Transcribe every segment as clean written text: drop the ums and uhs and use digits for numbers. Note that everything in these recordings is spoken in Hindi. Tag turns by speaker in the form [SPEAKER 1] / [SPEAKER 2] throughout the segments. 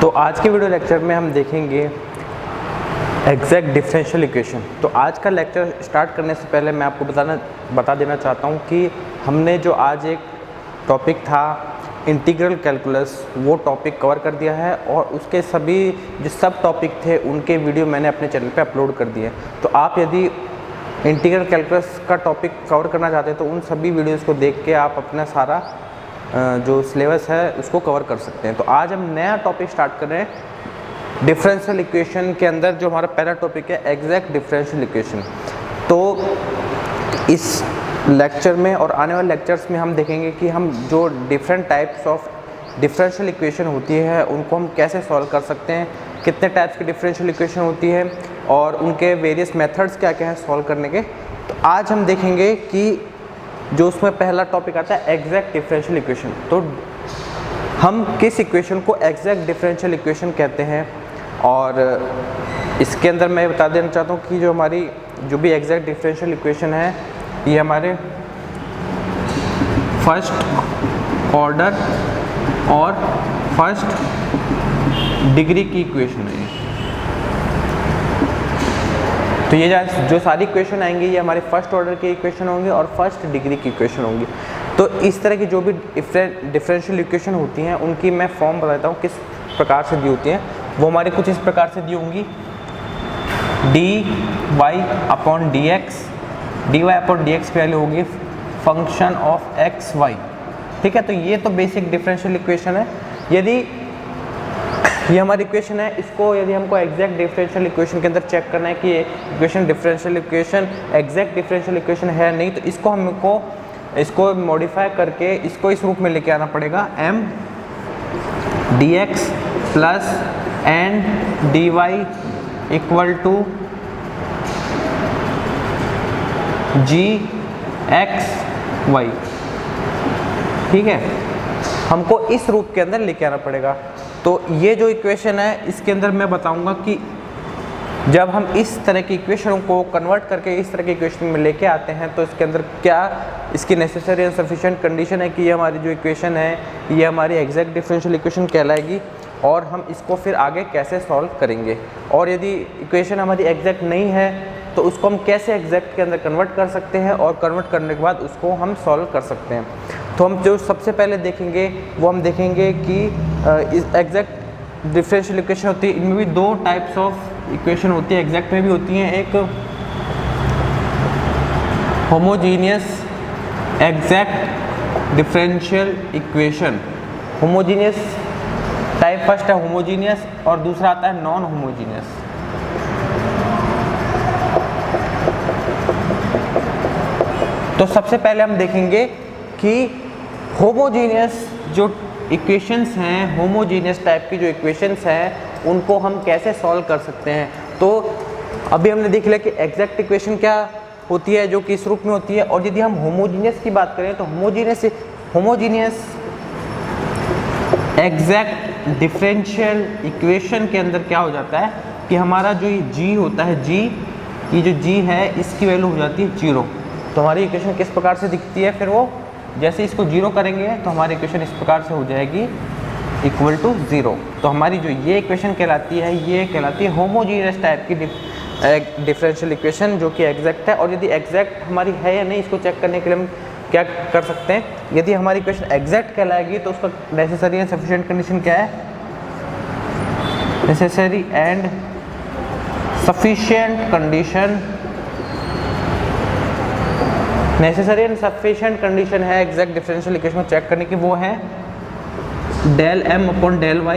[SPEAKER 1] तो आज के वीडियो लेक्चर में हम देखेंगे एग्जैक्ट डिफरेंशियल इक्वेशन। तो आज का लेक्चर स्टार्ट करने से पहले मैं आपको बता देना चाहता हूँ कि हमने जो आज एक टॉपिक था इंटीग्रल कैलकुलस, वो टॉपिक कवर कर दिया है और उसके सभी जो सब टॉपिक थे उनके वीडियो मैंने अपने चैनल पे अपलोड कर दिए। तो आप यदि इंटीग्रल कैलकुलस का टॉपिक कवर करना चाहते हैं तो उन सभी वीडियोज़ को देख के आप अपना सारा जो सिलेबस है उसको कवर कर सकते हैं। तो आज हम नया टॉपिक स्टार्ट कर रहे हैं डिफरेंशियल इक्वेशन के अंदर। जो हमारा पहला टॉपिक है एग्जैक्ट डिफरेंशियल इक्वेशन। तो इस लेक्चर में और आने वाले लेक्चर्स में हम देखेंगे कि हम जो different types of differential equation होती है उनको हम कैसे सॉल्व कर सकते हैं, कितने टाइप्स की डिफरेंशियल इक्वेशन होती है और उनके वेरियस मेथड्स क्या क्या हैं सॉल्व करने के। तो आज हम देखेंगे कि जो उसमें पहला टॉपिक आता है एग्जैक्ट डिफरेंशियल इक्वेशन। तो हम किस इक्वेशन को एग्जैक्ट डिफरेंशियल इक्वेशन कहते हैं, और इसके अंदर मैं बता देना चाहता हूँ कि जो हमारी जो भी एग्जैक्ट डिफरेंशियल इक्वेशन है ये हमारे फर्स्ट ऑर्डर और फर्स्ट डिग्री की इक्वेशन है। तो ये जो सारी इक्वेशन आएंगी ये हमारे फर्स्ट ऑर्डर की इक्वेशन होंगी और फर्स्ट डिग्री की इक्वेशन होंगी। तो इस तरह की जो भी डिफरेंशियल इक्वेशन होती हैं उनकी मैं फॉर्म बताता हूँ किस प्रकार से दी होती हैं। वो हमारी कुछ इस प्रकार से दी होंगी, dy अपॉन dx की वैल्यू होगी फंक्शन ऑफ एक्स वाई। ठीक है, तो ये तो बेसिक डिफरेंशियल इक्वेशन है। यदि ये हमारी इक्वेशन है, इसको यदि हमको एग्जैक्ट डिफरेंशियल इक्वेशन के अंदर चेक करना है कि ये equation differential equation exact differential equation है नहीं, तो इसको मॉडिफाई करके इसको इस रूप में लेके आना पड़ेगा m dx plus n dy equal to g x y। ठीक है, हमको इस रूप के अंदर लेके आना पड़ेगा। तो ये जो इक्वेशन है इसके अंदर मैं बताऊंगा कि जब हम इस तरह की इक्वेशन को कन्वर्ट करके इस तरह की इक्वेशन में लेके आते हैं तो इसके अंदर क्या इसकी नेसेसरी एंड सफिशिएंट कंडीशन है कि ये हमारी जो इक्वेशन है ये हमारी एग्जैक्ट डिफरेंशियल इक्वेशन कहलाएगी और हम इसको फिर आगे कैसे सॉल्व करेंगे। और यदि इक्वेशन हमारी एग्जैक्ट नहीं है तो उसको हम कैसे एग्जैक्ट के अंदर कन्वर्ट कर सकते हैं और कन्वर्ट करने के बाद उसको हम सॉल्व कर सकते हैं। तो हम जो सबसे पहले देखेंगे वो हम देखेंगे कि एग्जैक्ट डिफरेंशियल इक्वेशन होती है, इनमें भी दो टाइप्स ऑफ इक्वेशन होती है, एग्जैक्ट में भी होती हैं। एक homogeneous exact differential equation, homogeneous type first है होमोजीनियस और दूसरा आता है नॉन होमोजीनियस। तो सबसे पहले हम देखेंगे कि होमोजीनियस जो इक्वेशंस हैं, होमोजीनियस टाइप की जो इक्वेशंस हैं उनको हम कैसे सॉल्व कर सकते हैं। तो अभी हमने देख लिया कि एग्जैक्ट इक्वेशन क्या होती है जो कि इस रूप में होती है, और यदि हम होमोजीनियस की बात करें तो होमोजीनियस एग्जैक्ट डिफरेंशियल इक्वेशन के अंदर क्या हो जाता है कि हमारा जो ये g होता है, ये जो g है इसकी वैल्यू हो जाती है 0। तो हमारी इक्वेशन किस प्रकार से दिखती है, फिर वो जैसे इसको 0 करेंगे तो हमारी इक्वेशन इस प्रकार से हो जाएगी इक्वल टू 0। तो हमारी जो ये इक्वेशन कहलाती है ये कहलाती है होमोजीनियस टाइप की डिफरेंशियल इक्वेशन जो कि एग्जैक्ट है। और यदि एग्जैक्ट हमारी है या नहीं इसको चेक करने के लिए हम क्या कर सकते हैं, यदि हमारी इक्वेशन एग्जैक्ट कहलाएगी तो उसका नेसेसरी एंड सफिशिएंट कंडीशन क्या है, necessary and sufficient condition, necessary and sufficient condition है एग्जैक्ट डिफरेंशियल इक्वेशन को चेक करने की, वो है del m upon del y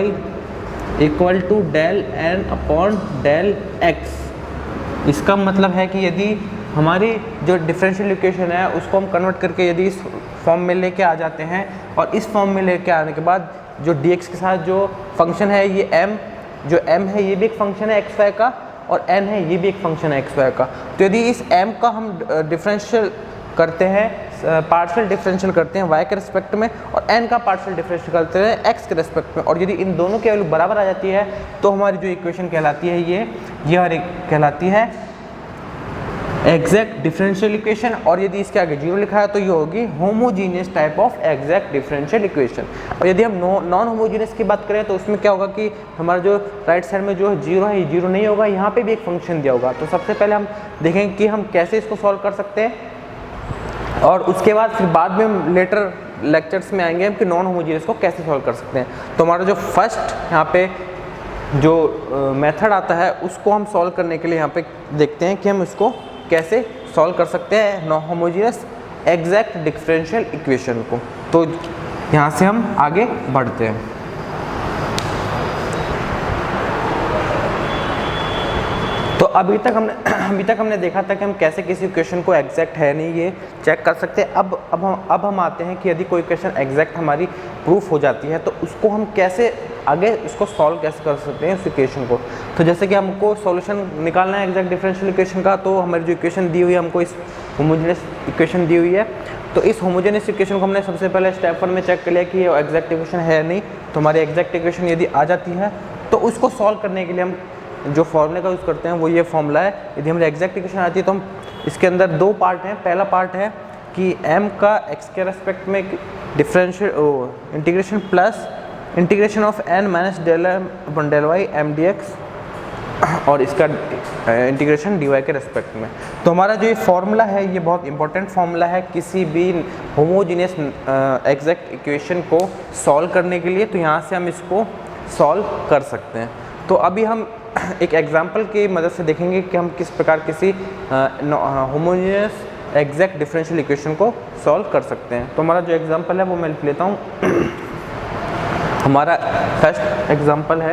[SPEAKER 1] equal to del n upon del x। इसका मतलब है कि यदि हमारी जो डिफरेंशियल इक्वेशन है उसको हम कन्वर्ट करके यदि इस फॉर्म में लेके आ जाते हैं और इस फॉर्म में लेके आने के बाद जो dx के साथ जो फंक्शन है ये m है ये भी एक फंक्शन है एक्स वाई का, और n है ये भी एक फंक्शन है एक्स वाई का। तो यदि इस m का हम डिफरेंशियल करते हैं, पार्शियल डिफरेंशियल करते हैं y के रिस्पेक्ट में और n का पार्शियल डिफरेंशियल करते हैं x के रिस्पेक्ट में, और यदि इन दोनों की वैल्यू बराबर आ जाती है तो हमारी जो इक्वेशन कहलाती है ये कहलाती है एग्जैक्ट डिफरेंशियल इक्वेशन, और यदि इसके आगे जीरो लिखा है तो ये होगी homogeneous type of exact differential equation. और यदि हम नॉन होमोजीनियस की बात करें तो उसमें क्या होगा कि हमारा जो राइट साइड में जो जीरो है ये जीरो नहीं होगा, यहाँ पे भी एक फंक्शन दिया होगा। तो सबसे पहले हम देखेंगे कि हम कैसे इसको सॉल्व कर सकते हैं, और उसके बाद फिर बाद में हम लेटर लेक्चर्स में आएंगे कि नॉन होमोजीनियस को कैसे सॉल्व कर सकते हैं। तो हमारा जो फर्स्ट यहाँ पे जो मेथड आता है उसको हम सॉल्व करने के लिए यहाँ पे देखते हैं कि हम इसको कैसे सॉल्व कर सकते हैं non homogeneous exact differential equation को। तो यहाँ से हम आगे बढ़ते हैं। तो अभी तक हमने देखा था कि हम कैसे किसी इक्वेशन को एग्जैक्ट है नहीं ये चेक कर सकते हैं। अब हम आते हैं कि यदि कोई इक्वेशन एग्जैक्ट हमारी प्रूफ हो जाती है तो उसको हम कैसे आगे इसको सॉल्व कैसे कर सकते हैं उस इक्वेशन को। तो जैसे कि हमको सॉल्यूशन निकालना है एग्जैक्ट डिफरेंशियल इक्वेशन का, तो हमारी जो इक्वेशन दी हुई है हमको इस होमोजेनियस इक्वेशन दी हुई है। तो इस होमोजेनियस इक्वेशन को हमने सबसे पहले स्टेप 1 में चेक कर लिया कि ये एग्जैक्ट इक्वेशन है नहीं। तो हमारी एग्जैक्ट इक्वेशन यदि आ जाती है तो उसको सॉल्व करने के लिए हम जो फॉर्मूले का यूज़ करते हैं वो ये फॉर्मूला है। यदि हमारी एग्जैक्ट इक्वेशन आती है तो हम इसके अंदर दो पार्ट हैं। पहला पार्ट है कि m का x के रेस्पेक्ट में differential integration plus integration of n minus del m upon del y m dx, और इसका इंटीग्रेशन dy के रेस्पेक्ट में। तो हमारा जो ये फॉर्मूला है ये बहुत इंपॉर्टेंट फॉर्मूला है किसी भी होमोजीनियस एग्जैक्ट इक्वेशन को सॉल्व करने के लिए। तो यहाँ से हम इसको सॉल्व कर सकते हैं। तो अभी हम एक एग्जांपल की मदद से देखेंगे कि हम किस प्रकार किसी होमोजेनियस एग्जैक्ट डिफरेंशियल इक्वेशन को सॉल्व कर सकते हैं। तो हमारा जो एग्जांपल है वो मैं लिख लेता हूँ। हमारा फर्स्ट एग्जांपल है